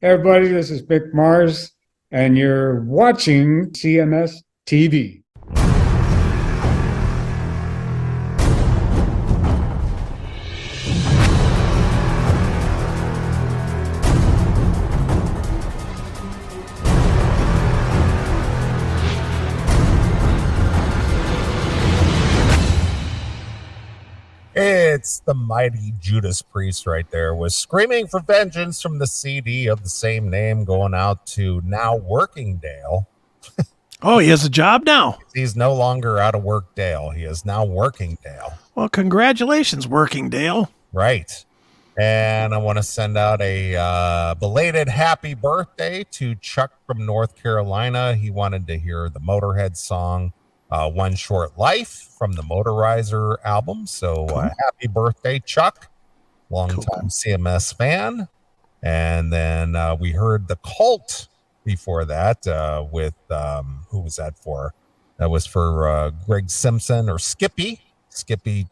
Everybody, this is Mick Mars, and you're watching CMS TV. It's the mighty Judas Priest right there, was screaming for vengeance from the CD of the same name, going out to now working Dale. Oh, he has a job now. He's no longer out of work Dale. He is now working Dale. Well, congratulations, working Dale. Right. And I want to send out a belated happy birthday to Chuck from North Carolina. He wanted to hear the Motorhead song, One Short Life, from the Motorizer album. So happy birthday, Chuck. Longtime CMS fan. And then we heard The Cult before that with, who was that for? That was for Greg Simpson or Skippy. Skippy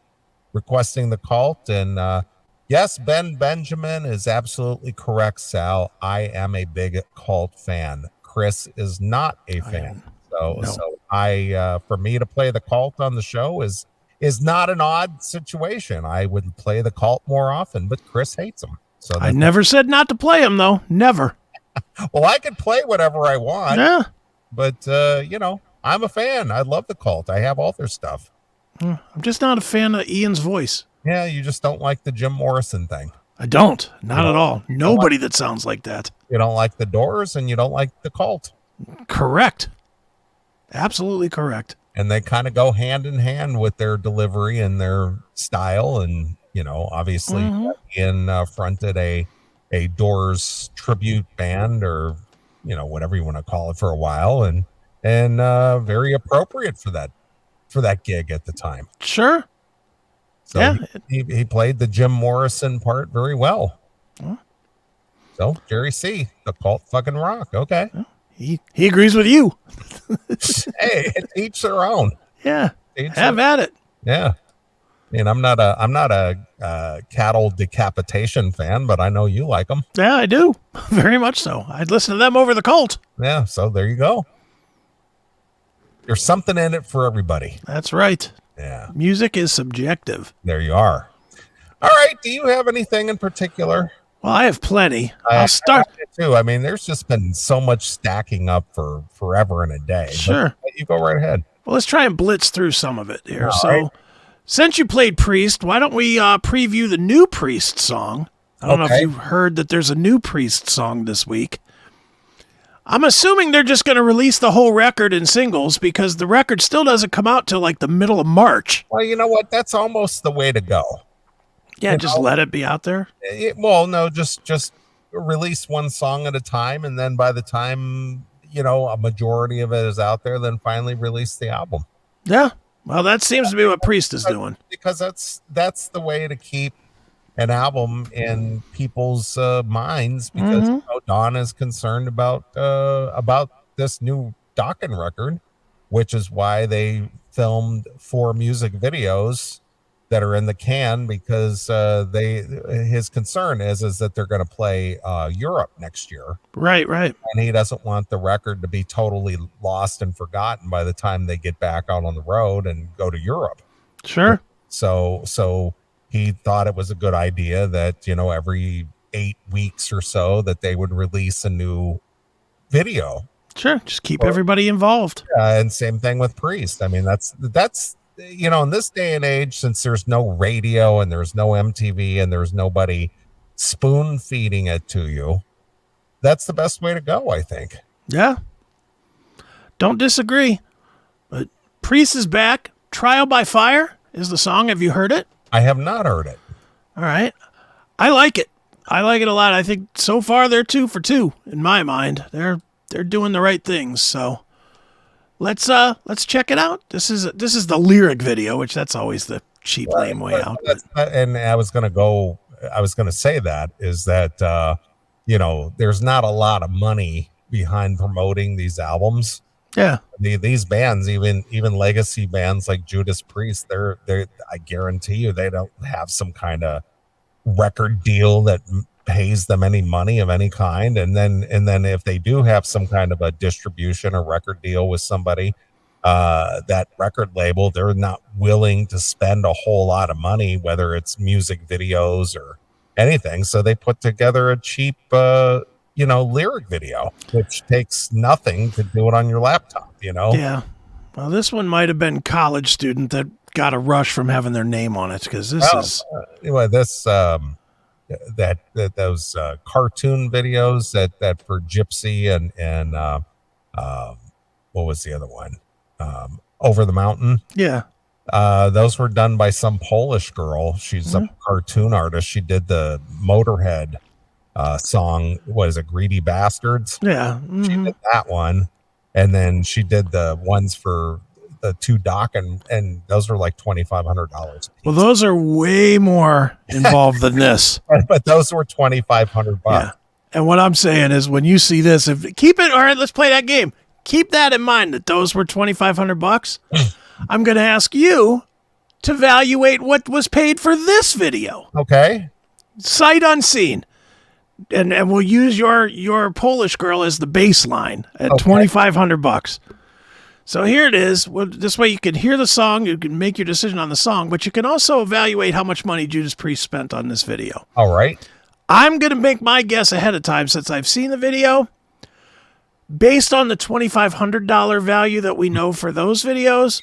requesting The Cult. And yes, Ben Benjamin is absolutely correct, Sal. I am a big Cult fan. Chris is not a fan. So for me to play The Cult on the show is not an odd situation. I would play The Cult more often, but Chris hates them. So I never said not to play him, though. Never. Well, I could play whatever I want. Yeah. But, I'm a fan. I love The Cult. I have all their stuff. I'm just not a fan of Ian's voice. Yeah, you just don't like the Jim Morrison thing. I don't. Not at all. Nobody that sounds like that. You don't like the Doors and you don't like The Cult. Correct. Absolutely correct. And they kind of go hand in hand with their delivery and their style. And, obviously Ian fronted a Doors tribute band or, whatever you want to call it for a while. And very appropriate for that gig at the time. Sure. So yeah. He played the Jim Morrison part very well. So Jerry C., The Cult fucking rock. Okay. He agrees with you. Hey, it's each their own. Yeah. Have at it. Yeah. I mean, I'm not a cattle decapitation fan, but I know you like them. Yeah, I do. Very much so. I'd listen to them over The Cult. Yeah. So there you go. There's something in it for everybody. That's right. Yeah. Music is subjective. There you are. All right. Do you have anything in particular? Well, I have plenty. I'll start too. I mean, there's just been so much stacking up for forever and a day. Sure. But you go right ahead. Well, let's try and blitz through some of it here. All right. Since you played Priest, why don't we preview the new Priest song? I don't know if you've heard that there's a new Priest song this week. I'm assuming they're just going to release the whole record in singles because the record still doesn't come out till like the middle of March. Well, you know what? That's almost the way to go. Yeah, just let it be out there. Just release one song at a time, and then by the time a majority of it is out there, then finally release the album. Yeah, well, that seems to be what Priest is doing because that's the way to keep an album in people's minds. Because Don is concerned about this new Dokken record, which is why they filmed 4 music videos that are in the can, because his concern is that they're going to play Europe next year. Right. And he doesn't want the record to be totally lost and forgotten by the time they get back out on the road and go to Europe. Sure. So he thought it was a good idea that, every 8 weeks or so that they would release a new video. Sure. Just keep everybody involved. And same thing with Priest. I mean, that's in this day and age, since there's no radio and there's no MTV and there's nobody spoon feeding it to you, that's the best way to go, I think. Yeah. Don't disagree. But Priest is back. Trial by Fire is the song. Have you heard it? I have not heard it. All right. I like it. I like it a lot. I think so far they're 2 for 2 in my mind. They're doing the right things. So let's check it out. This is the lyric video, which that's always the cheap lame way out. And I was going to say that is that, there's not a lot of money behind promoting these albums. Yeah. These bands, even legacy bands like Judas Priest, they're I guarantee you they don't have some kind of record deal that pays them any money of any kind. And then if they do have some kind of a distribution or record deal with somebody, that record label, they're not willing to spend a whole lot of money, whether it's music videos or anything. So they put together a cheap, lyric video, which takes nothing to do it on your laptop, Yeah. Well, this one might have been college student that got a rush from having their name on it, because this is those cartoon videos that for Gypsy and what was the other one? Over the Mountain. Yeah. Those were done by some Polish girl. She's a cartoon artist. She did the Motorhead song, was it Greedy Bastards? Yeah. She did that one. And then she did the ones for the two Doc, and those were like $2,500. Well, those are way more involved than this. But those were $2,500. Yeah. And what I'm saying is, when you see this, keep it. All right, let's play that game. Keep that in mind, that those were $2,500. I'm going to ask you to evaluate what was paid for this video. Okay. Sight unseen. And we'll use your Polish girl as the baseline at $2,500. So here it is. Well, this way you can hear the song, you can make your decision on the song, but you can also evaluate how much money Judas Priest spent on this video. All right. I'm going to make my guess ahead of time, since I've seen the video. Based on the $2,500 value that we know for those videos,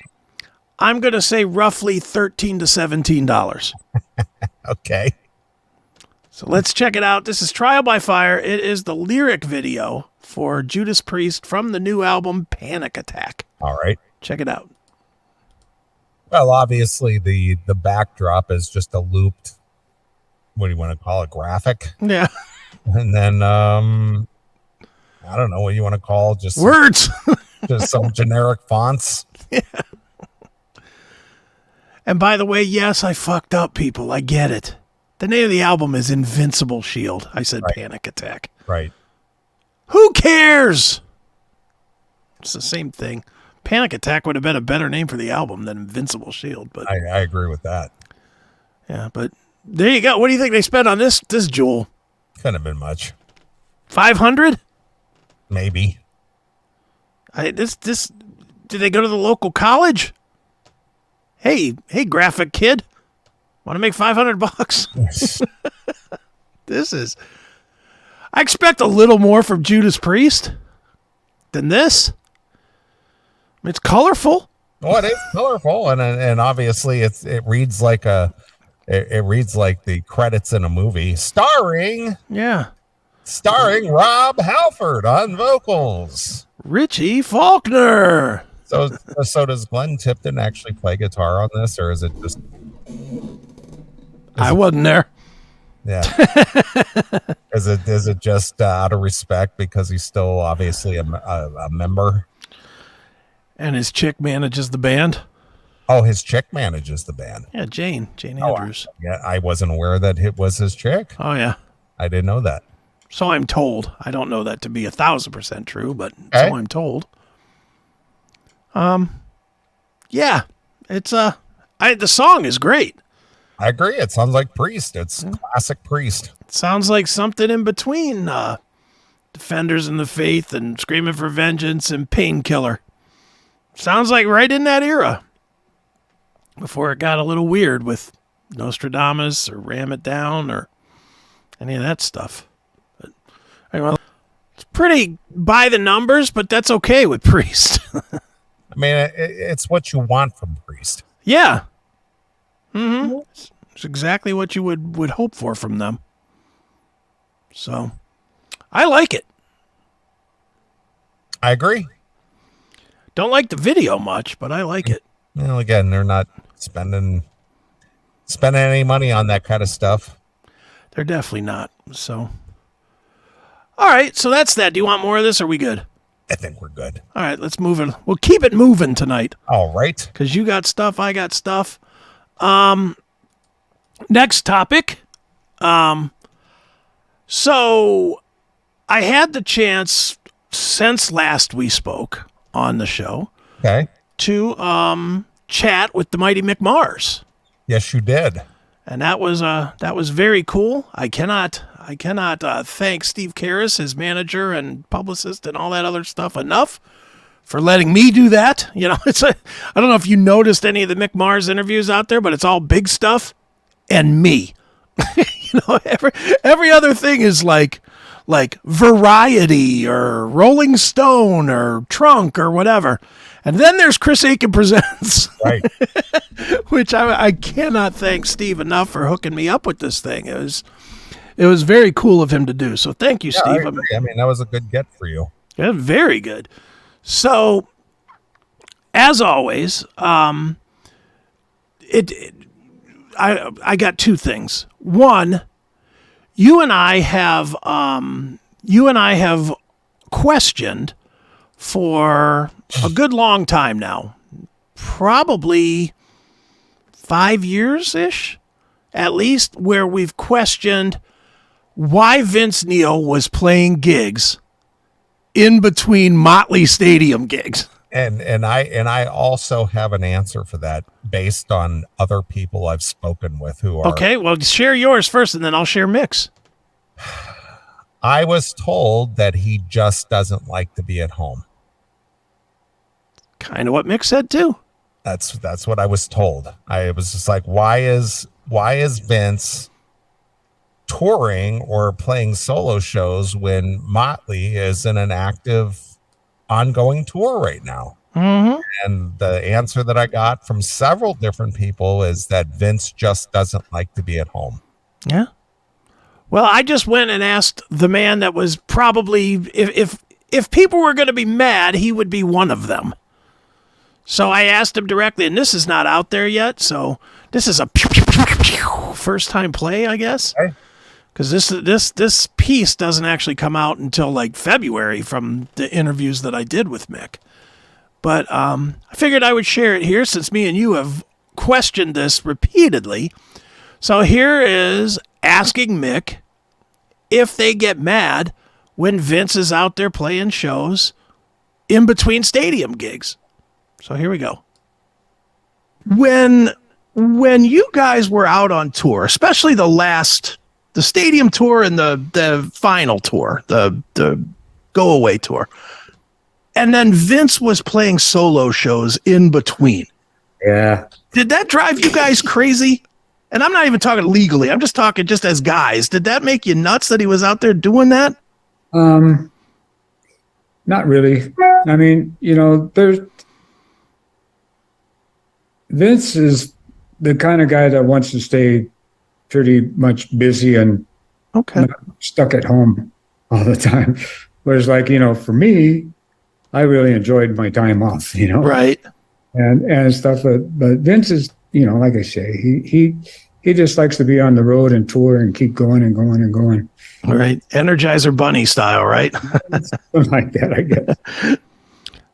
I'm going to say roughly $13 to $17. Okay. So let's check it out. This is Trial by Fire. It is the lyric video for Judas Priest from the new album Panic Attack. All right. Check it out. Well, obviously the backdrop is just a looped, what do you want to call it, graphic? Yeah. And then I don't know what you want to call, just words. Just some generic fonts. Yeah. And by the way, yes, I fucked up, people. I get it. The name of the album is Invincible Shield. I said Panic Attack. Right. Who cares? It's the same thing. Panic Attack would have been a better name for the album than Invincible Shield. But I agree with that. Yeah, but there you go. What do you think they spent on this jewel? Couldn't have been much. 500? Maybe. Did they go to the local college? Hey, graphic kid. Want to make $500? I expect a little more from Judas Priest than this. It's colorful. Well, it is colorful, and obviously it reads like the credits in a movie, starring Rob Halford on vocals, Richie Faulkner. So does Glenn Tipton actually play guitar on this, or is it just? I wasn't there. Yeah. Is it just out of respect because he's still obviously a member? And his chick manages the band. Oh, his chick manages the band. Yeah, Jane Andrews. I wasn't aware that it was his chick. Oh yeah, I didn't know that. So I'm told. I don't know that to be 1,000% true, but so I'm told. Yeah, it's the song is great. I agree. It sounds like Priest. It's classic Priest. It sounds like something in between Defenders in the Faith and Screaming for Vengeance and Painkiller. Sounds like right in that era. Before it got a little weird with Nostradamus or Ram It Down or any of that stuff. But anyway, it's pretty by the numbers, but that's okay with Priest. I mean, it's what you want from Priest. Yeah. Mm-hmm. It's exactly what you would hope for from them. So, I like it. I agree. Don't like the video much, but I like it. Well, again, they're not spending any money on that kind of stuff. They're definitely not. So, all right. So that's that. Do you want more of this? Or are we good? I think we're good. All right. Let's move it. We'll keep it moving tonight. All right. Because you got stuff. I got stuff. Next topic. So I had the chance since last we spoke on the show. Okay. To chat with the mighty Mick Mars. Yes, you did. And that was very cool. I I cannot thank Steve Karras, his manager and publicist and all that other stuff enough for letting me do that. You know, I don't know if you noticed any of the Mick Mars interviews out there, but it's all big stuff and me. You know, every other thing is like Variety or Rolling Stone or Trunk or whatever. And then there's Chris Aiken Presents, Right. which I cannot thank Steve enough for hooking me up with this thing. It was very cool of him to do. So thank you, Yeah, Steve. I agree. I mean, that was a good get for you. Yeah, very good. So, as always, I got two things. One, you and I have questioned for a good long time now, probably 5 years ish, at least, where we've questioned why Vince Neil was playing gigs in between Motley Stadium gigs. And I also have an answer for that based on other people I've spoken with who are. Okay, well, share yours first, and then I'll share Mick's. I was told that he just doesn't like to be at home. Kind of what Mick said too. That's what I was told. I was just like, why is Vince touring or playing solo shows when Motley is in an active, ongoing tour right now? Mm-hmm. And the answer that I got from several different people is that Vince just doesn't like to be at home. Yeah. Well, I just went and asked the man that was probably, if people were going to be mad, he would be one of them. So I asked him directly, and this is not out there yet, so this is a first time play, I guess. Okay. Because this piece doesn't actually come out until like February from the interviews that I did with Mick. But I figured I would share it here since me and you have questioned this repeatedly. So here is asking Mick if they get mad when Vince is out there playing shows in between stadium gigs. So here we go. When you guys were out on tour, especially the stadium tour and the final tour, the go away tour, and then Vince was playing solo shows in between. Yeah. Did that drive you guys crazy? And I'm not even talking legally. I'm just talking just as guys. Did that make you nuts that he was out there doing that? Not really. I mean, you know, Vince is the kind of guy that wants to stay pretty much busy and Okay. not stuck at home all the time. Whereas, like, you know, for me, I really enjoyed my time off, you know, Right. and stuff. But Vince is, you know, like I say, he just likes to be on the road and tour and keep going and going and going. All right. Energizer Bunny style, right? Something like that, I guess.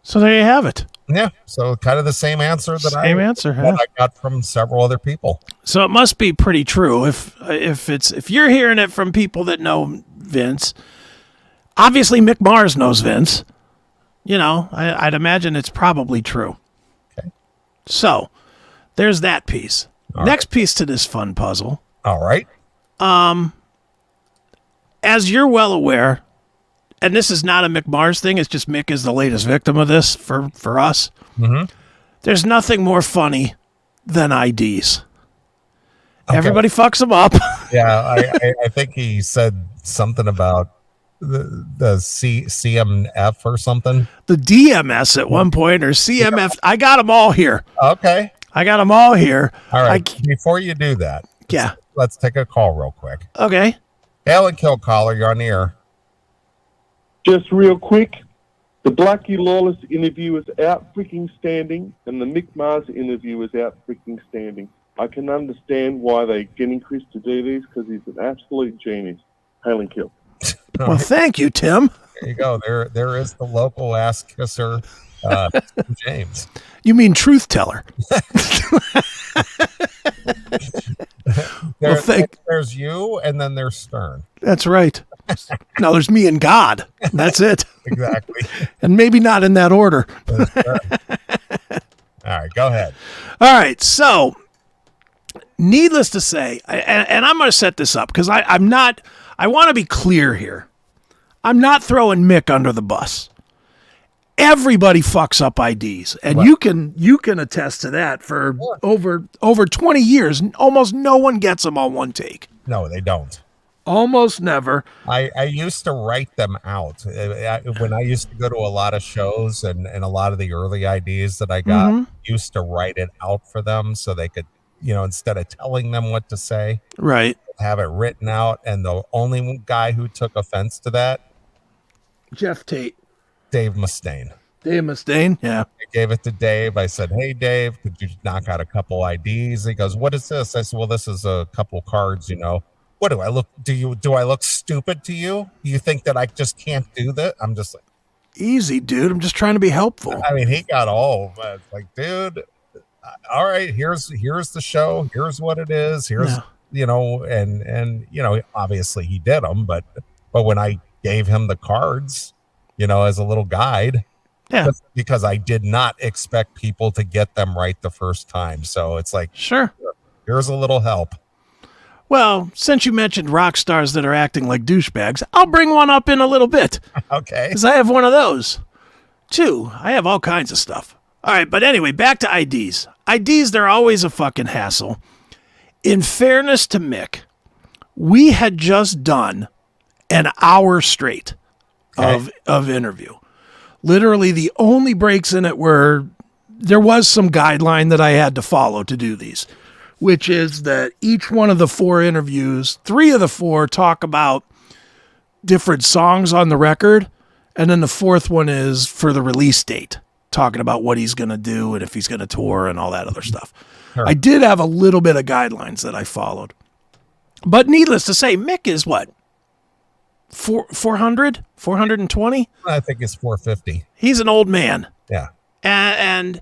So there you have it. Yeah. So kind of the same answer that Same answer, huh? I got from several other people. So it must be pretty true if you're hearing it from people that know Vince. Obviously, Mick Mars knows Vince. You know, I'd imagine it's probably true. Okay. So there's that piece. All Next piece to this fun puzzle. All right. As you're well aware, and this is not a Mick Mars thing, it's just Mick is the latest victim of this for us. Mm-hmm. There's nothing more funny than IDs. Okay. Everybody fucks them up. Yeah, I think he said something about the CMF or something. The DMS at one point, or CMF. I got them all here. Okay. I got them all here. All right. Before you do that, Yeah. let's take a call real quick. Okay. Alan Kill caller, you're on the air. Just real quick, the Blackie Lawless interview is out freaking standing, and the Mick Mars interview is out freaking standing. I can understand why they're getting Chris to do these, because he's an absolute genius. Hail and kill. Well, thank you, Tim. There you go. There is the local ass kisser, James. You mean truth teller? There's you, and then there's Stern. That's right. Now there's me and God. That's it. Exactly. And maybe not in that order. All right, go ahead. All right. So, needless to say, and I'm going to set this up because I'm not I want to be clear here. I'm not throwing Mick under the bus. Everybody fucks up IDs, and Right. you can attest to that. For over 20 years, almost no one gets them on one take. No, they don't. Almost never. I used to write them out. When I used to go to a lot of shows and a lot of the early IDs that I got, used to write it out for them so they could, instead of telling them what to say, Right. have it written out. And the only guy who took offense to that, Jeff Tate. Dave Mustaine. Dave Mustaine. Yeah. I gave it to Dave. I said, "Hey, Dave, could you knock out a couple IDs?" He goes, "What is this?" I said, "Well, this is a couple cards, What do I look? Do I look stupid to you? You think that I just can't do that?" I'm just like, Easy, dude. I'm just trying to be helpful. I mean, he got all like, dude, all right, here's the show. Here's what it is. Here's, and obviously he did them, but when I gave him the cards, as a little guide, Yeah. because I did not expect people to get them right the first time. So it's like, Sure. here's a little help. Well, since you mentioned rock stars that are acting like douchebags, I'll bring one up in a little bit. Okay. Because I have one of those. Too. I have all kinds of stuff. All right, but anyway, back to IDs. IDs, they're always a fucking hassle. In fairness to Mick, we had just done an hour straight of interview. Literally, the only breaks in it were there was some guideline that I had to follow to do these, which is that each one of the 4 interviews, 3 of the 4 talk about different songs on the record, and then the 4th one is for the release date, talking about what he's going to do and if he's going to tour and all that other stuff. Sure. I did have a little bit of guidelines that I followed. But needless to say, Mick is what? 400? 420? I think it's 450. He's an old man. Yeah. And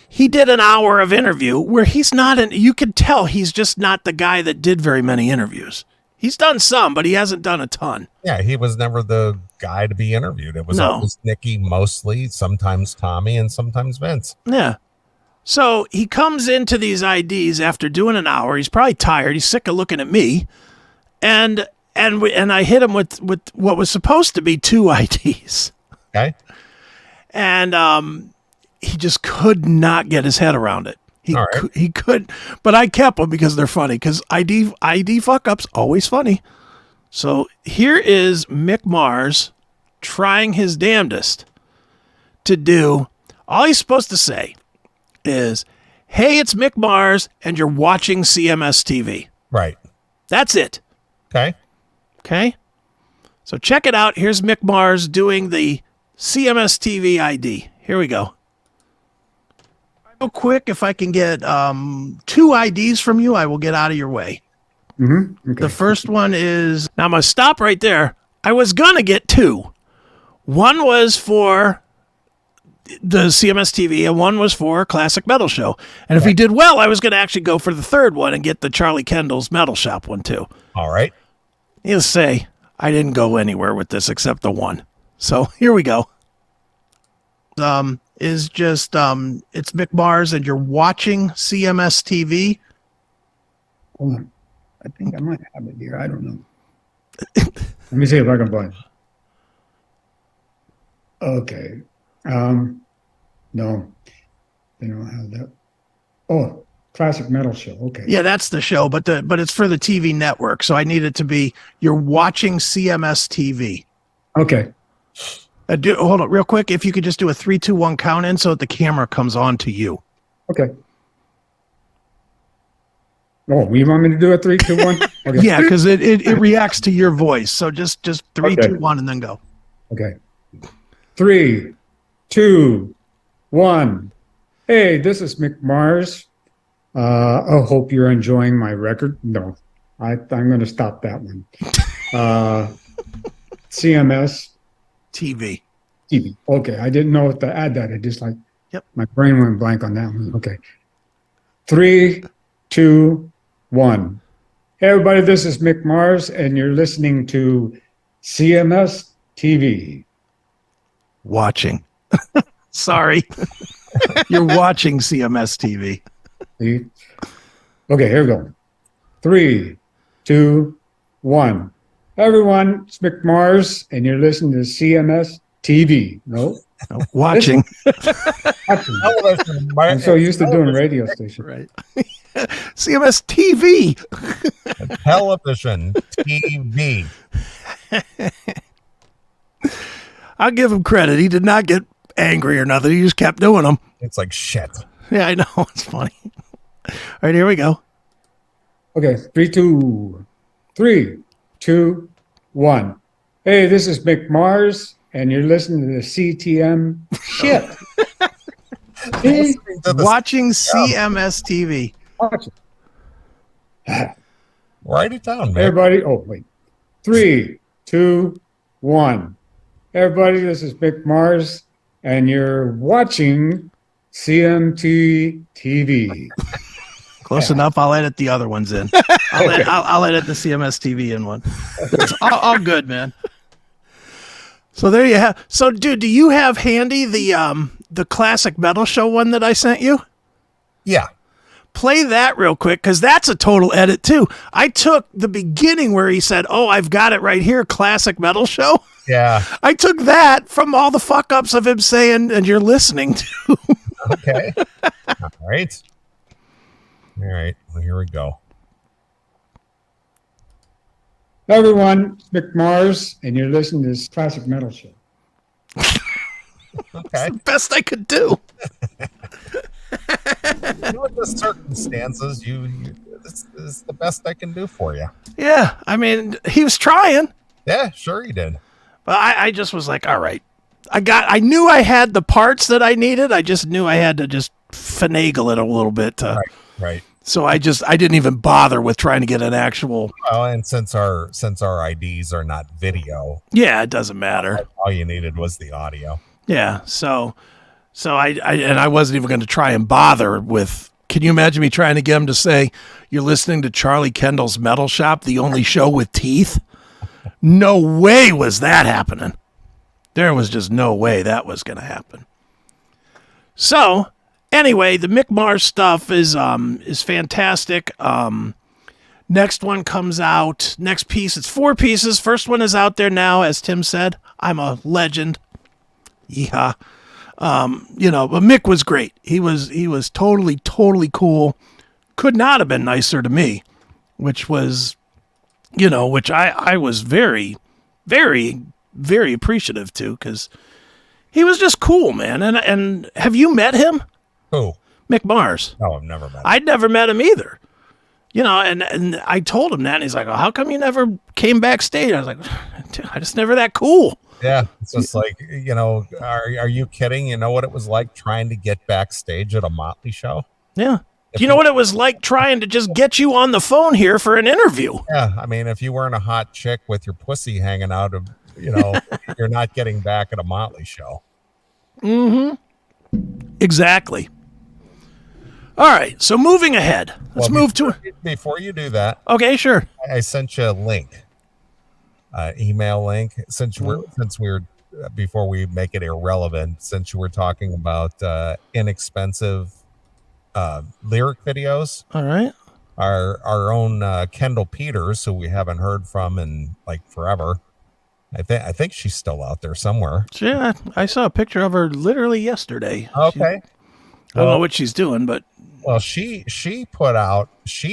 he did an hour of interview where he's not you could tell he's just not the guy that did very many interviews. He's done some, but he hasn't done a ton. Yeah, he was never the guy to be interviewed. It was No. always Nicky mostly, sometimes Tommy, and sometimes Vince. Yeah. So he comes into these IDs after doing an hour. He's probably tired. He's sick of looking at me. And I hit him with what was supposed to be 2 IDs. Okay. And he just could not get his head around it. All right. He could, but I kept them because they're funny. Because ID fuck ups always funny. So here is Mick Mars trying his damnedest to do. All he's supposed to say is, "Hey, it's Mick Mars, and you're watching CMS TV." Right. That's it. Okay. Okay. So check it out. Here's Mick Mars doing the CMS TV ID. Here we go. Real quick, if I can get 2 IDs from you, I will get out of your way. Mm-hmm. Okay. The first one is, now I'm going to stop right there. I was going to get 2. One was for the CMS TV and one was for Classic Metal Show. And if he did well, I was going to actually go for the 3rd one and get the Charlie Kendall's Metal Shop one too. All right. Needless to say, I didn't go anywhere with this except the one. So here we go. Is just it's Mick Mars and you're watching CMS TV. Hold on. I think I might have it here. I don't know. Let me see if I can find it. Okay. No, they don't have that. Oh, Classic Metal Show. Okay. Yeah, that's the show, but it's for the TV network. So I need it to be you're watching CMS TV. Okay. Hold on real quick. If you could just do a 3, 2, 1 count in so that the camera comes on to you. Okay. Oh, you want me to do a 3, 2, 1? Okay. Yeah, because it reacts to your voice. So just 3, Okay. 2, 1, and then go. Okay. 3, 2, 1. Hey, this is Mick Mars. I hope you're enjoying my record. No, I'm going to stop that one. CMS TV. TV. Okay, I didn't know what to add that. I just like, Yep. My brain went blank on that one. Okay. 3, 2, 1. Hey, everybody, this is Mick Mars, and you're listening to CMS TV. Watching. Sorry. You're watching CMS TV. See? Okay, here we go. 3, 2, 1. Everyone, it's Mick Mars, and you're listening to CMS TV. No, Watching. watching. Television, I'm so used to doing radio station. Right. CMS TV. television, TV. I'll give him credit. He did not get angry or nothing. He just kept doing them. It's like shit. Yeah, I know. It's funny. All right, here we go. Okay, 3, 2, 1. Hey, this is Mick Mars, and you're listening to the CTM shit. See? Watching CMS TV. Watch it. Write it down, man. Everybody, oh, wait. 3, 2, 1. Everybody, this is Mick Mars, and you're watching CMT TV. Close enough. I'll edit the other ones in. I'll edit the CMS TV in one. It's all good, man. So there you have. So, dude, do you have handy the classic metal show one that I sent you? Yeah. Play that real quick, because that's a total edit too. I took the beginning where he said, "Oh, I've got it right here, classic metal show." Yeah. I took that from all the fuck ups of him saying, "And you're listening to." Okay. All right. All right. Well, here we go. Everyone, it's Mick Mars, and you're listening to this classic metal show. Okay. Best I could do. You know, with the circumstances, this is the best I can do for you. Yeah, I mean, he was trying, Yeah, sure he did. but I just was like, all right. I knew I had the parts that I needed. I just knew I had to just finagle it a little bit. Right. So I didn't even bother with trying to get an actual. Well, and since our IDs are not video, Yeah, it doesn't matter. all you needed was the audio. Yeah, so I wasn't even going to try and bother with. Can you imagine me trying to get him to say, "You're listening to Charlie Kendall's Metal Shop, the only show with teeth"? No way was that happening. There was just no way that was going to happen. So anyway, the Mick Mars stuff is fantastic. Next one comes out. Next piece. It's 4 pieces. First one is out there now, as Tim said. I'm a legend. Yeah. But Mick was great. He was totally cool. Could not have been nicer to me, which was, which I was very, very, very appreciative to, because he was just cool, man. And have you met him? Who? Mick Mars. No, I've never met him. I'd never met him either. And I told him that, and he's like, "Oh, how come you never came backstage?" I was like, "Dude, I just never that cool." Yeah, it's just like, are you kidding? You know what it was like trying to get backstage at a Motley show? Yeah. Do you know what it was like trying to just get you on the phone here for an interview? Yeah, I mean, if you weren't a hot chick with your pussy hanging out of, you're not getting back at a Motley show. Mm-hmm. Exactly. All right, so moving ahead. Let's move to... Before you do that, Okay, sure. I sent you a link. Email link, since we're before we make it irrelevant, since you were talking about inexpensive lyric videos. All right. Our own Kendall Peters, who we haven't heard from in like forever. I think she's still out there somewhere. Yeah, I saw a picture of her literally yesterday. Okay. I don't know what she's doing, but Well, she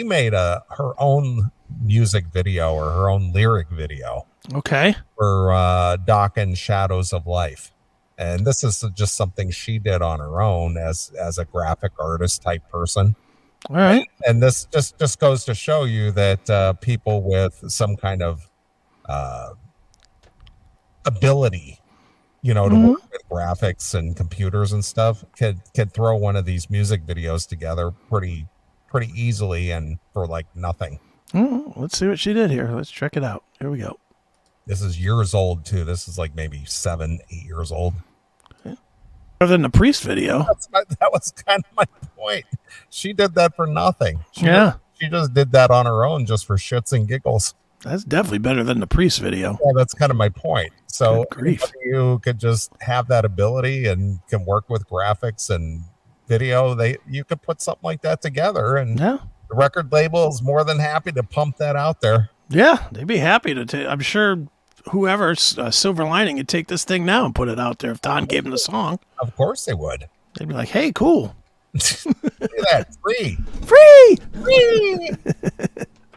made her own music video, or her own lyric video, okay. for Doc and Shadows of Life. And this is just something she did on her own as a graphic artist type person. All right. And this just goes to show you that people with some kind of ability, to work with graphics and computers and stuff, could throw one of these music videos together pretty easily and for like nothing. Let's see what she did here. Let's check it out. Here we go. This is years old too. This is like maybe 7-8 years old. Better than the Priest video. That was kind of my point. She did that for nothing. She just did that on her own, just for shits and giggles. That's definitely better than the Priest video. Yeah, that's kind of my point. So Good grief. anybody who could just have that ability and can work with graphics and video, you could put something like that together, and Yeah. the record label is more than happy to pump that out there. Yeah, they'd be happy to take. I'm sure whoever Silver Lining would take this thing now and put it out there if Don gave them the song. Of course they would. They'd be like, "Hey, cool, Look at that, free. free."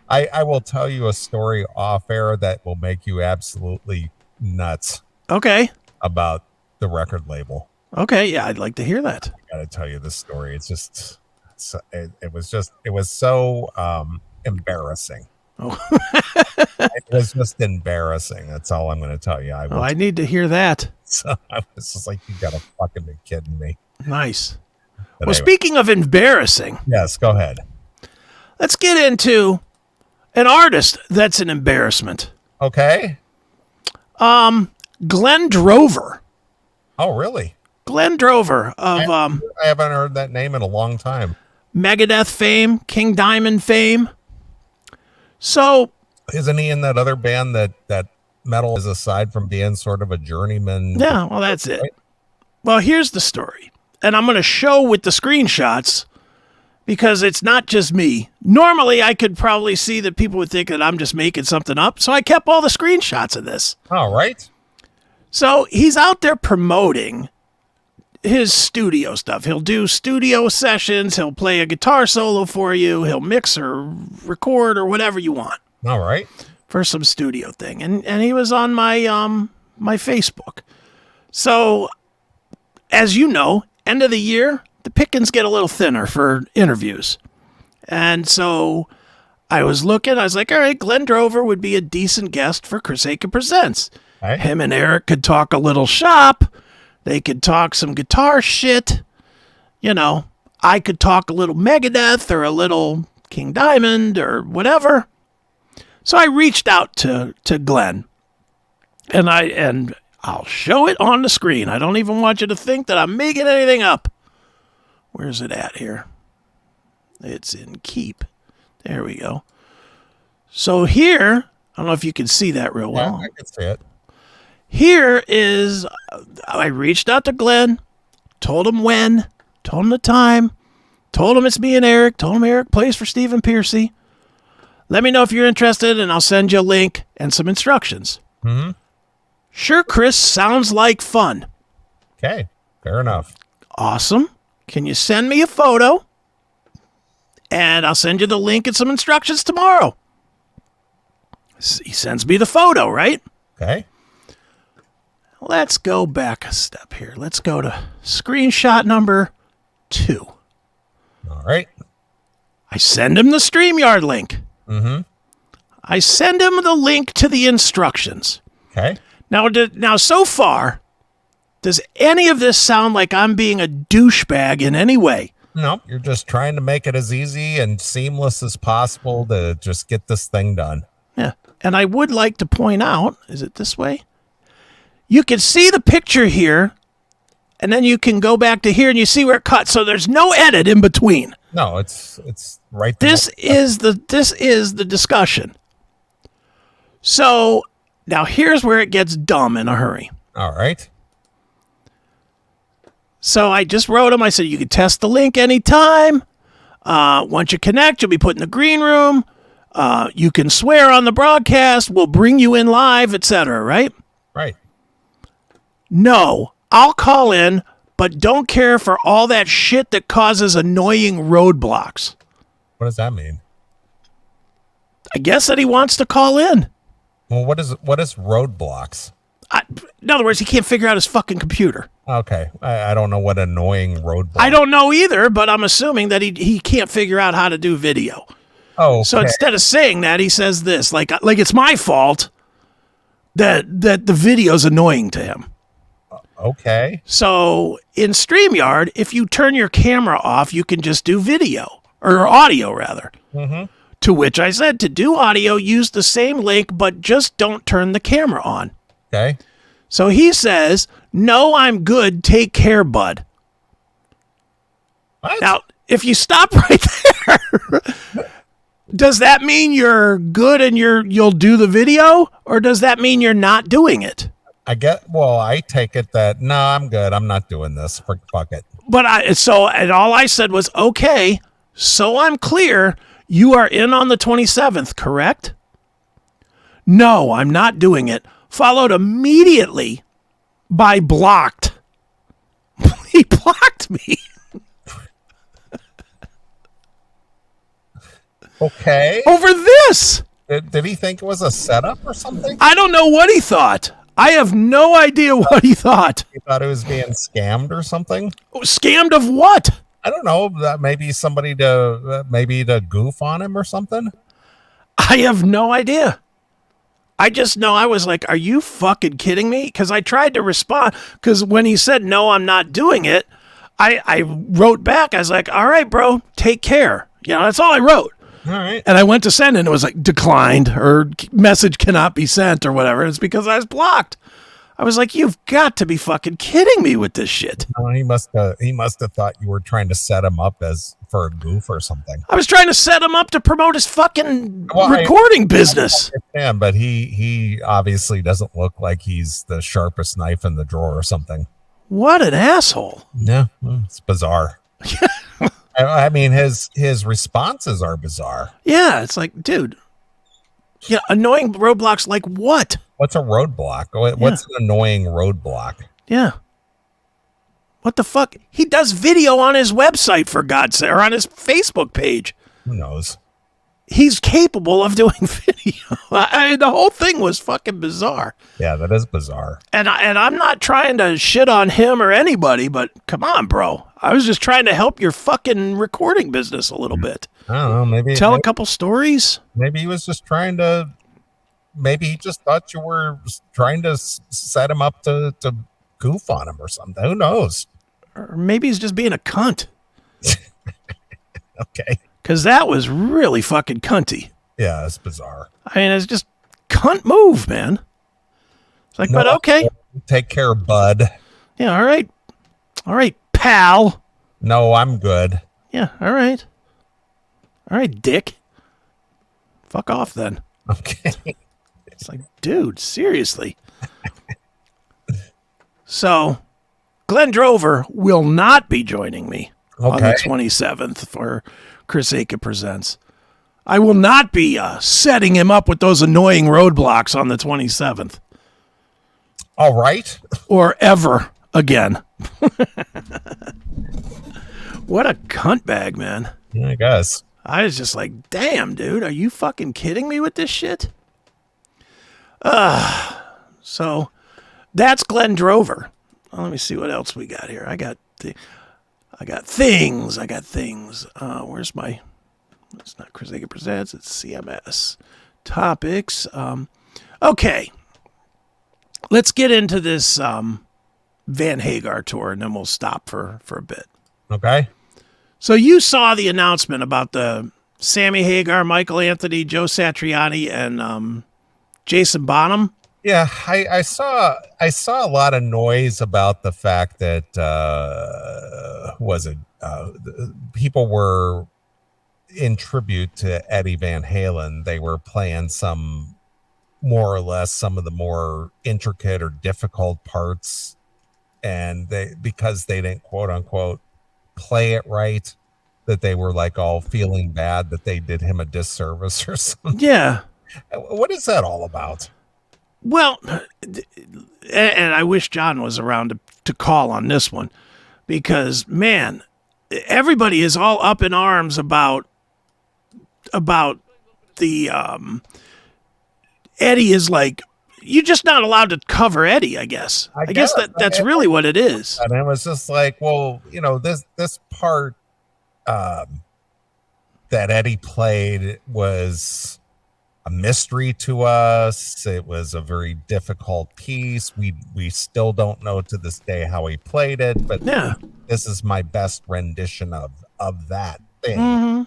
I will tell you a story off air that will make you absolutely nuts Okay, about the record label. okay, yeah, I'd like to hear that. I got to tell you this story. It's just, it was so embarrassing. Oh. It was just embarrassing. That's all I'm going to tell you. Oh, I need to hear that. So I was just like, you got to fucking be kidding me. Nice. But Well, anyway, speaking of embarrassing, yes, go ahead. let's get into an artist that's an embarrassment. Okay. Glenn Drover. Oh, really? Glenn Drover of I haven't heard that name in a long time. Megadeth fame, King Diamond fame. So, Isn't he in that other band that metal is, aside from being sort of a journeyman? yeah, well, that's it. Well, here's the story. And I'm going to show with the screenshots because it's not just me. Normally, I could probably see that people would think that I'm just making something up. So I kept all the screenshots of this. All right. So he's out there promoting his studio stuff. He'll do studio sessions. He'll play a guitar solo for you. He'll mix or record or whatever you want All right. for some studio thing. And he was on my my Facebook. So as you know, end of the year, the pickings get a little thinner for interviews. And so I was like, all right, Glenn Drover would be a decent guest for Chris Aiken Presents. Okay. Him and Eric could talk a little shop. They could talk some guitar shit. You know, I could talk a little Megadeth or a little King Diamond or whatever. So I reached out to Glenn. And I'll show it on the screen. I don't even want you to think that I'm making anything up. Where's it at here? It's in Keep. There we go. So here, I don't know if you can see that real well. Yeah, I can see it. Here is, I reached out to Glenn, told him when, told him the time, told him it's me and Eric, told him Eric plays for Stephen Piercy. Let me know if you're interested and I'll send you a link and some instructions. Mm-hmm. Sure, Chris, sounds like fun. Okay. Fair enough. Awesome. Can you send me a photo? And I'll send you the link and some instructions tomorrow. He sends me the photo, right? Okay. Let's go back a step here. Let's go to screenshot number 2. All right. I send him the StreamYard link. Mm-hmm. I send him the link to the instructions. Okay. Now, so far, does any of this sound like I'm being a douchebag in any way? No, you're just trying to make it as easy and seamless as possible to just get this thing done. Yeah. And I would like to point out, is it this way? You can see the picture here, and then you can go back to here and you see where it cuts. So there's no edit in between. No, it's right there. This is the discussion. So now here's where it gets dumb in a hurry. All right. So I just wrote him. I said, you can test the link anytime. Once you connect, you'll be put in the green room. You can swear on the broadcast. We'll bring you in live, etc. Right? Right. No, I'll call in, but don't care for all that shit that causes annoying roadblocks. What does that mean? I guess that he wants to call in. Well, what is roadblocks? In other words, he can't figure out his fucking computer. Okay. I don't know what annoying roadblock. I don't know either, but I'm assuming that he can't figure out how to do video. Oh, okay. So instead of saying that, he says this, like it's my fault that the video's annoying to him. Okay. So in StreamYard, if you turn your camera off, you can just do video or audio rather. Mm-hmm. To which I said, to do audio, use the same link, but just don't turn the camera on. Okay. So he says, no, I'm good. Take care, bud. What? Now, if you stop right there, does that mean you're good and you'll do the video? Or does that mean you're not doing it? I take it that, no, I'm good. I'm not doing this. Fuck it. But all I said was, okay, so I'm clear. You are in on the 27th, correct? No, I'm not doing it. Followed immediately by blocked. He blocked me. Okay. Over this. Did he think it was a setup or something? I don't know what he thought. I have no idea what he thought. He thought it was being scammed or something? Scammed of what? I don't know. Maybe somebody to goof on him or something. I have no idea. I just know I was like, are you fucking kidding me? Because I tried to respond. Because when he said, no, I'm not doing it, I wrote back. I was like, all right, bro, take care. That's all I wrote. All right. And I went to send and it was like declined or message cannot be sent or whatever. It's because I was blocked. I was like, you've got to be fucking kidding me with this shit. Oh, he must have thought you were trying to set him up for a goof or something. I was trying to set him up to promote his fucking Well, recording business. Yeah, but he obviously doesn't look like he's the sharpest knife in the drawer or something. What an asshole. Yeah, it's bizarre. I mean, his responses are bizarre. Yeah, it's like, dude. Yeah, annoying roadblocks like what? What's a roadblock? What's an annoying roadblock? Yeah. What the fuck? He does video on his website, for God's sake, or on his Facebook page. Who knows? He's capable of doing video. I mean, the whole thing was fucking bizarre. Yeah, that is bizarre. And I'm not trying to shit on him or anybody, but come on, bro. I was just trying to help your fucking recording business a little bit. I don't know. Maybe Tell a couple stories. Maybe he was just trying to. Maybe he just thought you were trying to set him up to goof on him or something. Who knows? Or maybe he's just being a cunt. Okay. Because that was really fucking cunty. Yeah, it's bizarre. I mean, it's just cunt move, man. It's like, but okay. Take care, bud. Yeah, all right. All right, pal. No, I'm good. Yeah, all right. All right, dick. Fuck off then. Okay. It's like, dude, seriously. So, Glenn Drover will not be joining me on the 27th for Chris Akin Presents. I will not be setting him up with those annoying roadblocks on the 27th. All right. Or ever again. What a cunt bag, man. I guess. I was just like, damn, dude, are you fucking kidding me with this shit? So that's Glenn Drover. Let me see what else we got here. I got things. Where's my? It's not Chris Akin Presents. It's CMS topics. Okay. Let's get into this Van Hagar tour, and then we'll stop for a bit. Okay. So you saw the announcement about the Sammy Hagar, Michael Anthony, Joe Satriani, and Jason Bonham. Yeah, I saw a lot of noise about the fact that people were in tribute to Eddie Van Halen. They were playing some more or less some of the more intricate or difficult parts, and because they didn't quote unquote play it right, that they were like all feeling bad that they did him a disservice or something. Yeah. What is that all about? Well, and I wish John was around to call on this one, because, man, everybody is all up in arms about the Eddie is like, you're just not allowed to cover Eddie, I guess. I guess that's really what it is. And it was just like, well, this part that Eddie played was a mystery to us. It was a very difficult piece. We still don't know to this day how he played it, but yeah, this is my best rendition of that thing. Mm-hmm.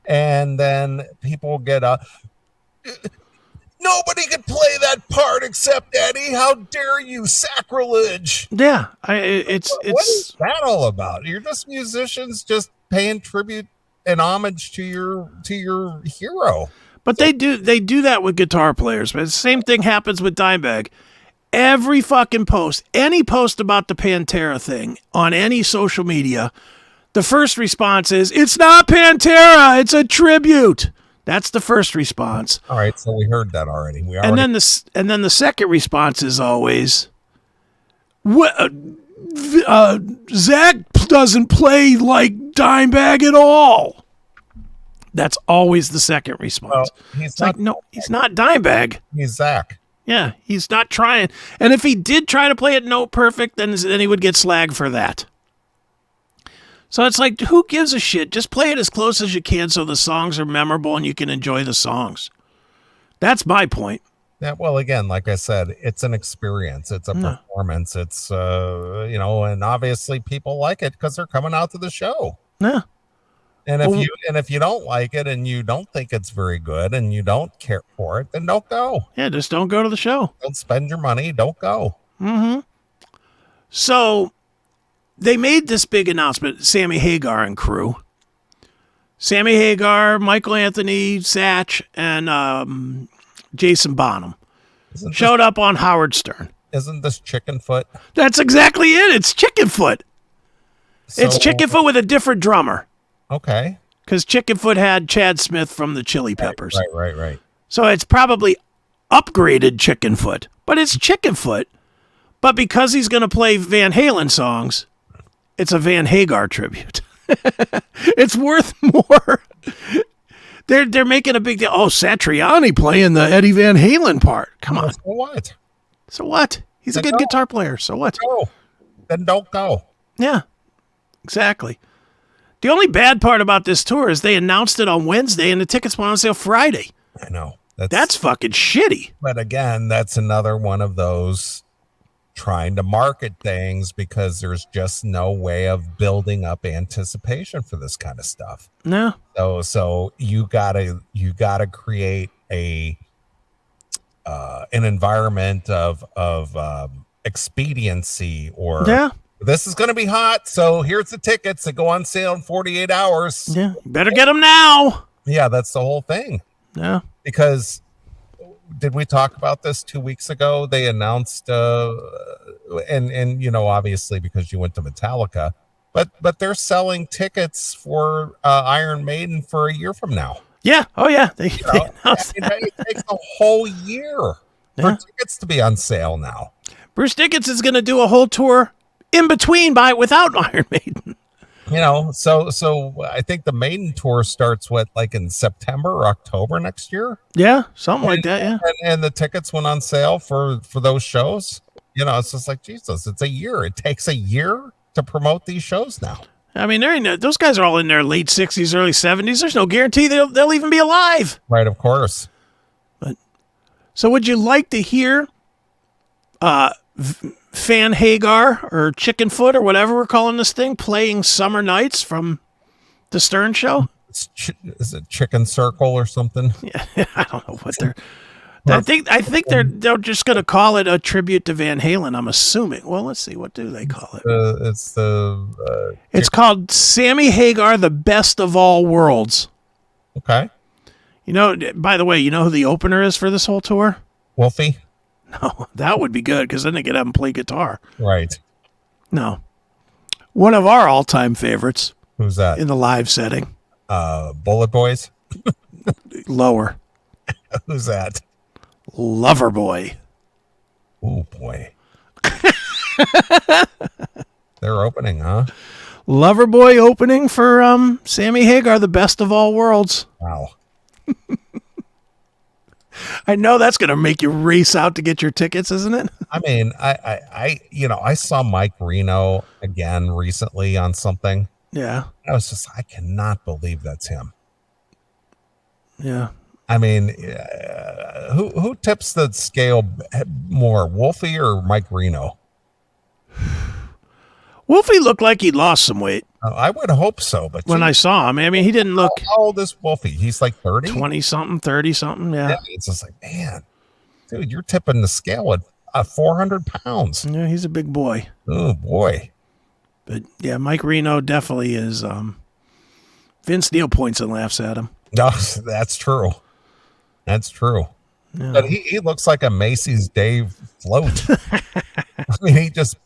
And then people get nobody could play that part except Eddie. How dare you, sacrilege? Yeah, it's what is that all about? You're just musicians just paying tribute and homage to your hero. But they do that with guitar players. But the same thing happens with Dimebag. Every fucking post, any post about the Pantera thing on any social media, the first response is, "It's not Pantera, it's a tribute." That's the first response. All right, so we heard that already. And then the second response is always, Zach doesn't play like Dimebag at all. That's always the second response. Well, It's like, no, he's not Dimebag. He's Zach. Yeah, he's not trying. And if he did try to play it note perfect, then he would get slagged for that. So it's like, who gives a shit? Just play it as close as you can so the songs are memorable and you can enjoy the songs. That's my point. Yeah, well, again, like I said, it's an experience. It's a performance. It's, and obviously people like it because they're coming out to the show. Yeah. And if you don't like it and you don't think it's very good and you don't care for it, then don't go. Yeah, just don't go to the show. Don't spend your money. Don't go. Mm-hmm. So they made this big announcement, Sammy Hagar and crew. Sammy Hagar, Michael Anthony, Satch, and Jason Bonham showed up on Howard Stern. Isn't this Chickenfoot? That's exactly it. It's Chickenfoot. It's Chickenfoot with a different drummer. Okay. Because Chickenfoot had Chad Smith from the Chili Peppers. Right. So it's probably upgraded Chickenfoot. But it's Chickenfoot. But because he's going to play Van Halen songs, it's a Van Hagar tribute. It's worth more. They're making a big deal. Oh, Satriani playing the Eddie Van Halen part. Come on. So what? So what? He's a good guitar player. So what? Go. Then don't go. Yeah, exactly. The only bad part about this tour is they announced it on Wednesday and the tickets went on sale Friday. I know. That's fucking shitty. But again, that's another one of those trying to market things because there's just no way of building up anticipation for this kind of stuff. No. So you gotta create an environment of expediency or this is going to be hot. So here's the tickets that go on sale in 48 hours. Yeah. Better get them now. Yeah. That's the whole thing. Yeah. Because did we talk about this 2 weeks ago? They announced, and obviously because you went to Metallica, but they're selling tickets for Iron Maiden for a year from now. Yeah. Oh yeah. They it takes a whole year for tickets to be on sale now. Bruce Dickinson's going to do a whole tour in between without Iron Maiden. So I think the Maiden tour starts in September or October next year. Yeah, something like that. Yeah, and the tickets went on sale for those shows. It's just like Jesus. It's a year. It takes a year to promote these shows now. I mean, those guys are all in their late 60s, early 70s. There's no guarantee they'll even be alive. Right, of course. So would you like to hear Van Hagar or Chickenfoot or whatever we're calling this thing playing Summer Nights from the Stern Show? Is it Chicken Circle or something? Yeah, I don't know what they're. I think they're just going to call it a tribute to Van Halen. I'm assuming. Well, let's see. What do they call it? It's called Sammy Hagar, the Best of All Worlds. Okay. By the way, you know who the opener is for this whole tour? Wolfie. No, that would be good because then they could have him play guitar. Right. No. One of our all-time favorites. Who's that? In the live setting. Bullet Boys? Lower. Who's that? Loverboy. Oh, boy. They're opening, huh? Loverboy opening for Sammy Hagar, the Best of All Worlds. Wow. I know that's going to make you race out to get your tickets, isn't it? I mean, I saw Mike Reno again recently on something. Yeah. I was just, I cannot believe that's him. Yeah. I mean, who tips the scale more, Wolfie or Mike Reno? Wolfie looked like he'd lost some weight. I would hope so, but when I saw him, I mean, he didn't look. How old is Wolfie? He's like 30, 20-something, 30-something. Yeah. It's just like, man, dude, you're tipping the scale at 400 pounds. Yeah, he's a big boy. Oh boy. But yeah, Mike Reno definitely is. Vince Neil points and laughs at him. No, that's true. That's true. Yeah. But he looks like a Macy's Day float. I mean, he just.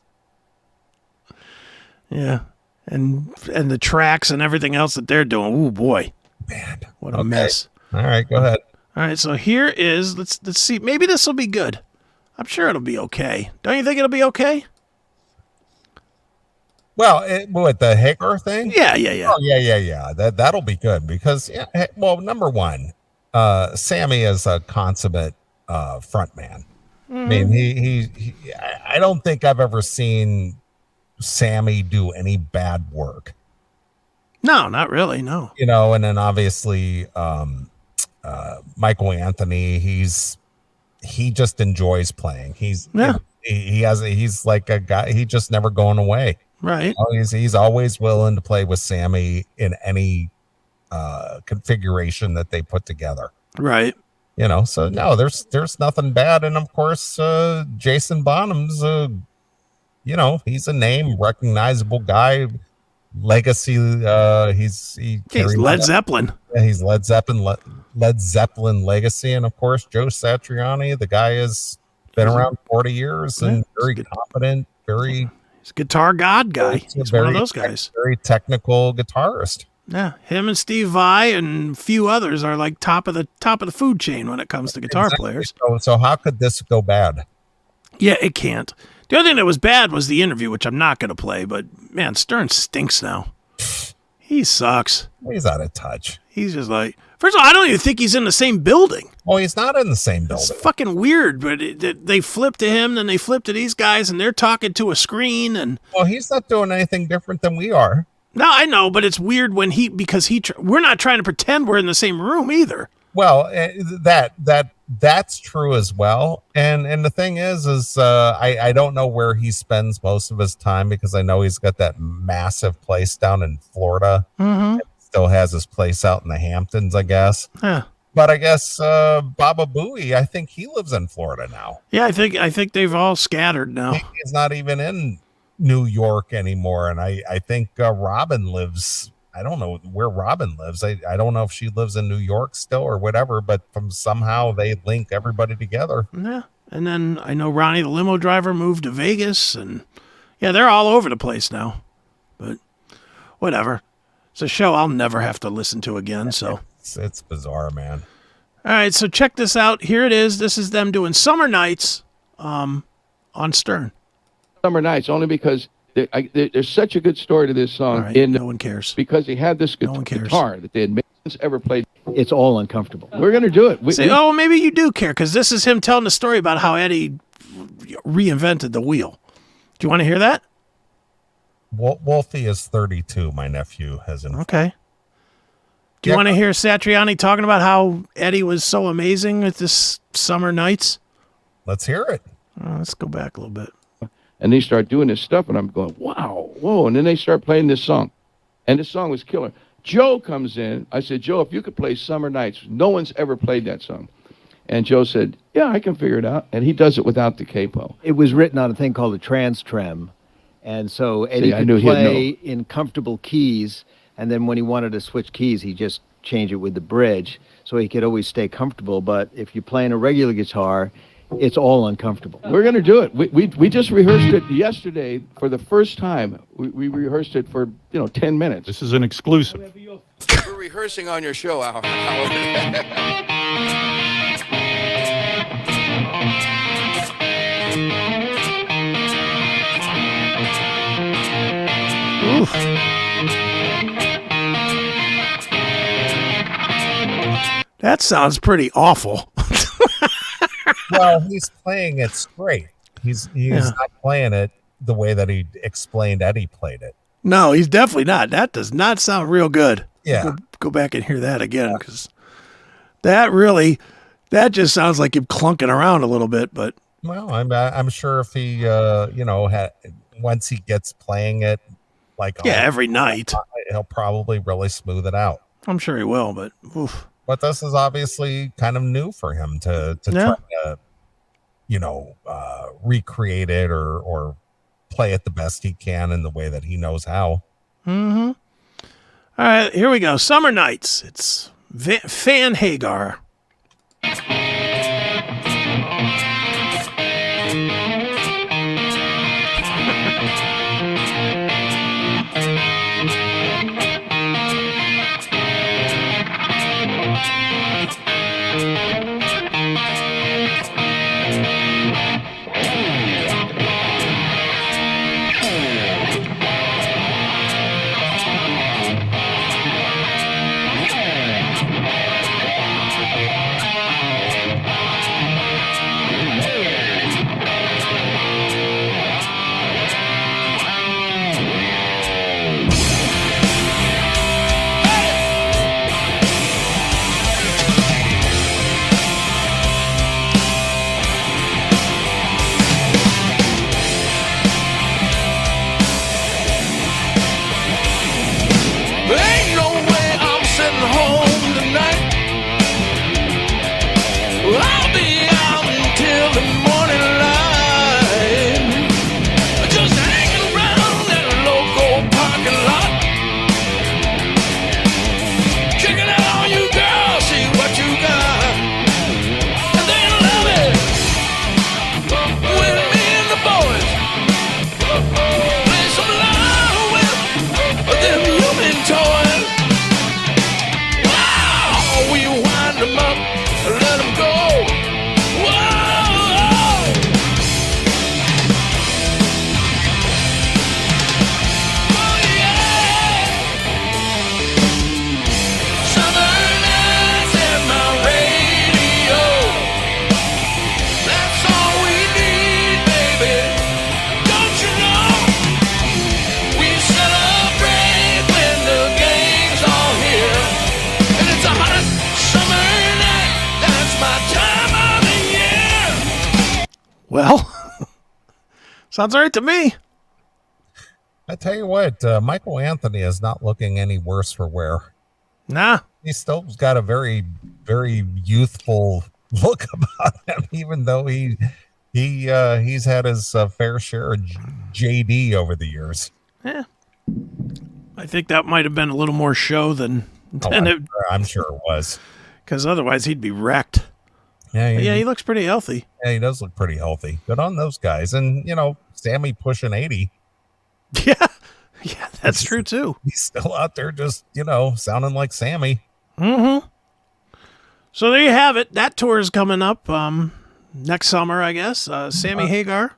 Yeah. And the tracks and everything else that they're doing. Oh boy. Man. What a mess. All right, go ahead. All right, so here is let's see. Maybe this will be good. I'm sure it'll be okay. Don't you think it'll be okay? Well, with the Hagar thing? Yeah. Oh, yeah. That'll be good because, well, number one, Sammy is a consummate front man. I mean, I don't think I've ever seen Sammy do any bad work. No, not really. No. You know, and then obviously Michael Anthony, he just enjoys playing. He's he's like a guy, he just never going away. Right. You know, he's always willing to play with Sammy in any configuration that they put together. Right. You know, so no, there's nothing bad. And of course, Jason Bonham's you know, he's a name, recognizable guy, legacy. He's Led Zeppelin. Yeah, he's Led Zeppelin legacy, and of course Joe Satriani. The guy has been around 40 years and very competent, very. He's a guitar god guy. He's one of those guys. Very technical guitarist. Yeah, him and Steve Vai and a few others are like top of the food chain when it comes to guitar players. So how could this go bad? Yeah, it can't. The other thing that was bad was the interview, which I'm not going to play. But man, Stern stinks now. He sucks. He's out of touch. He's just like, first of all, I don't even think he's in the same building. Oh, he's not in the same building. It's fucking weird. But they flip to him, then they flip to these guys, and they're talking to a screen. And well, he's not doing anything different than we are. No, I know, but it's weird when we're not trying to pretend we're in the same room either. Well, that's true as well. And the thing is I don't know where he spends most of his time because I know he's got that massive place down in Florida. Mm-hmm. Still has his place out in the Hamptons, I guess. Yeah. But I guess Baba Booey, I think he lives in Florida now. Yeah, I think they've all scattered now. He's not even in New York anymore, and I think Robin lives. I don't know where Robin lives. I don't know if she lives in New York still or whatever, but somehow they link everybody together. Yeah, and then I know Ronnie the limo driver moved to Vegas, and yeah, they're all over the place now. But whatever, it's a show I'll never have to listen to again. So it's bizarre, man. All right, so check this out. Here it is. This is them doing Summer Nights on Stern. Summer Nights, only because there's such a good story to this song. Right, no one cares. Because he had this guitar that they had ever played. It's all uncomfortable. We're going to do it. Maybe you do care, because this is him telling the story about how Eddie reinvented the wheel. Do you want to hear that? Wolfie is 32, my nephew has informed. Okay. Do you want to hear Satriani talking about how Eddie was so amazing at this Summer Nights? Let's hear it. Let's go back a little bit. And they start doing this stuff, and I'm going, wow, whoa. And then they start playing this song. And this song was killer. Joe comes in. I said, Joe, if you could play Summer Nights, no one's ever played that song. And Joe said, yeah, I can figure it out. And he does it without the capo. It was written on a thing called a trans trem. And so Eddie could play in comfortable keys. And then when he wanted to switch keys, he just changed it with the bridge. So he could always stay comfortable. But if you're playing a regular guitar, it's all uncomfortable. We're going to do it. We just rehearsed it yesterday for the first time. We rehearsed it for 10 minutes. This is an exclusive. We're rehearsing on your show, Howard. Oof. That sounds pretty awful. Well, he's playing it straight. He's not playing it the way that he explained Eddie played it. No, he's definitely not. That does not sound real good. Yeah. Go back and hear that again, because that just sounds like him clunking around a little bit. But well, I'm sure if he once he gets playing it every night, he'll probably really smooth it out. I'm sure he will. But oof. But this is obviously kind of new for him to try to, recreate it or play it the best he can in the way that he knows how. Mm-hmm. All right, here we go. Summer Nights. It's Van Hagar. Sounds all right to me. I tell you what, Michael Anthony is not looking any worse for wear. Nah. He still got a very, very youthful look about him, even though he's had his fair share of JD over the years. Yeah. I think that might have been a little more show than I'm sure it was. Because otherwise he'd be wrecked. Yeah, he looks pretty healthy. Yeah, he does look pretty healthy. Good on those guys. And, Sammy pushing 80. Yeah, that's true too. He's still out there just, sounding like Sammy. Mm-hmm. So there you have it. That tour is coming up next summer, I guess. Sammy Hagar.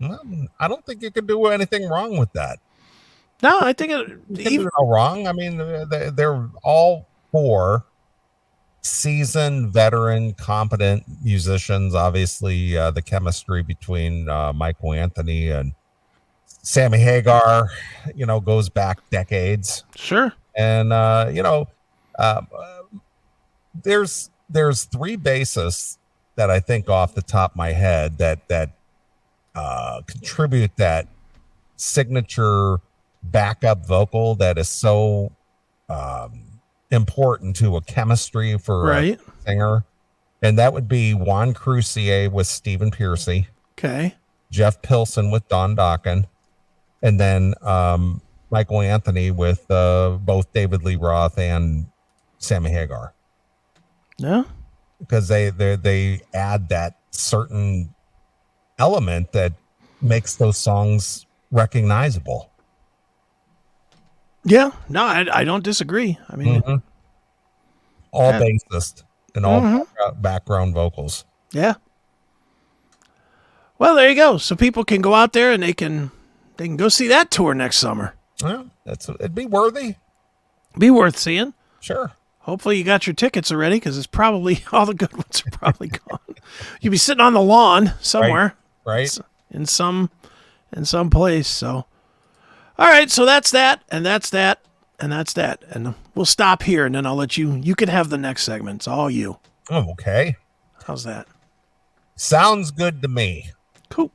Well, I don't think you can do anything wrong with that. No, I think you can do no wrong. I mean, they're all 4 seasoned, veteran, competent musicians. Obviously, the chemistry between Michael Anthony and Sammy Hagar, goes back decades. Sure. And there's 3 bassists that I think off the top of my head that contribute that signature backup vocal that is so important to a chemistry for a singer. And that would be Juan Crucier with Stephen Pearcy. Okay. Jeff Pilson with Don Dokken. And then Michael Anthony with both David Lee Roth and Sammy Hagar. Yeah. Because they add that certain element that makes those songs recognizable. Yeah. No, I don't disagree. I mean, all bassist and all background vocals. Yeah. Well, there you go. So people can go out there and they can go see that tour next summer. Well, it'd be worthy. Be worth seeing. Sure. Hopefully you got your tickets already, because it's probably all the good ones are probably gone. You'll be sitting on the lawn somewhere, right? In some place. So, all right. So that's that, and that's that, and that's that, and we'll stop here, and then I'll let you. You can have the next segment. It's all you. Oh, okay. How's that? Sounds good to me. Cool.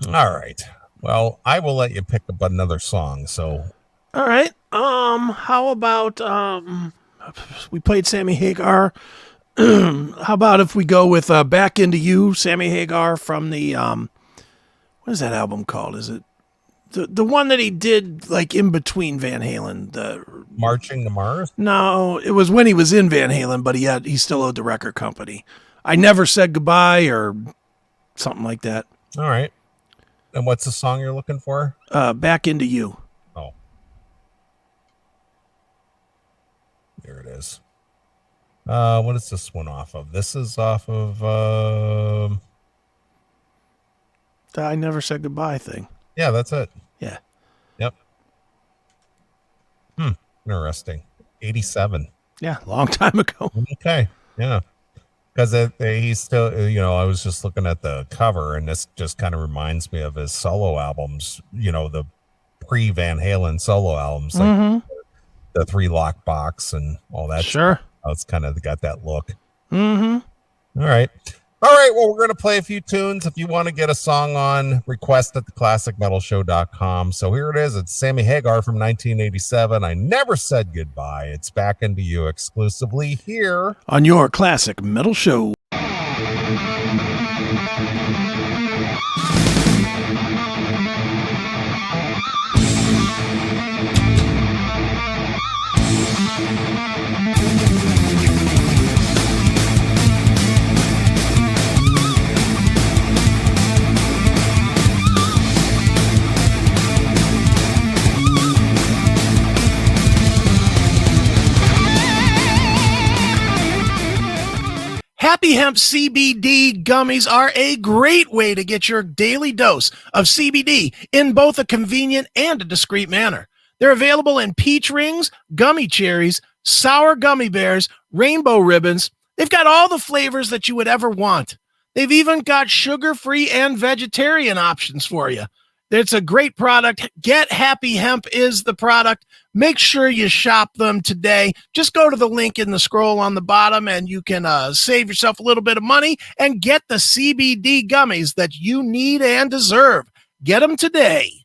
All right. Well, I will let you pick up another song. So, all right. How about we played Sammy Hagar. How about if we go with Back Into You, Sammy Hagar from the what is that album called? Is it the one that he did like in between Van Halen? The Marching to Mars? No, it was when he was in Van Halen, but he still owed the record company. I Never Said Goodbye or something like that. All right. And what's the song you're looking for? Back Into You. Oh. There it is. What is this one off of? This is off of I Never Said Goodbye thing. Yeah, that's it. Yeah. Yep. Interesting. 87. Yeah, long time ago. Okay. Yeah. Because he's still, I was just looking at the cover, and this just kind of reminds me of his solo albums, the pre-Van Halen solo albums, like the 3 Lock Box and all that. Sure. Stuff. It's kind of got that look. Mm-hmm. All right. Well, we're going to play a few tunes. If you want to get a song on, request at theclassicmetalshow.com. So here it is. It's Sammy Hagar from 1987. I Never Said Goodbye. It's Back Into You exclusively here on your Classic Metal Show. Happy Hemp CBD gummies are a great way to get your daily dose of CBD in both a convenient and a discreet manner. They're available in peach rings, gummy cherries, sour gummy bears, rainbow ribbons. They've got all the flavors that you would ever want. They've even got sugar-free and vegetarian options for you. It's a great product. Get Happy Hemp is the product. Make sure you shop them today. Just go to the link in the scroll on the bottom and you can save yourself a little bit of money and get the CBD gummies that you need and deserve. Get them today.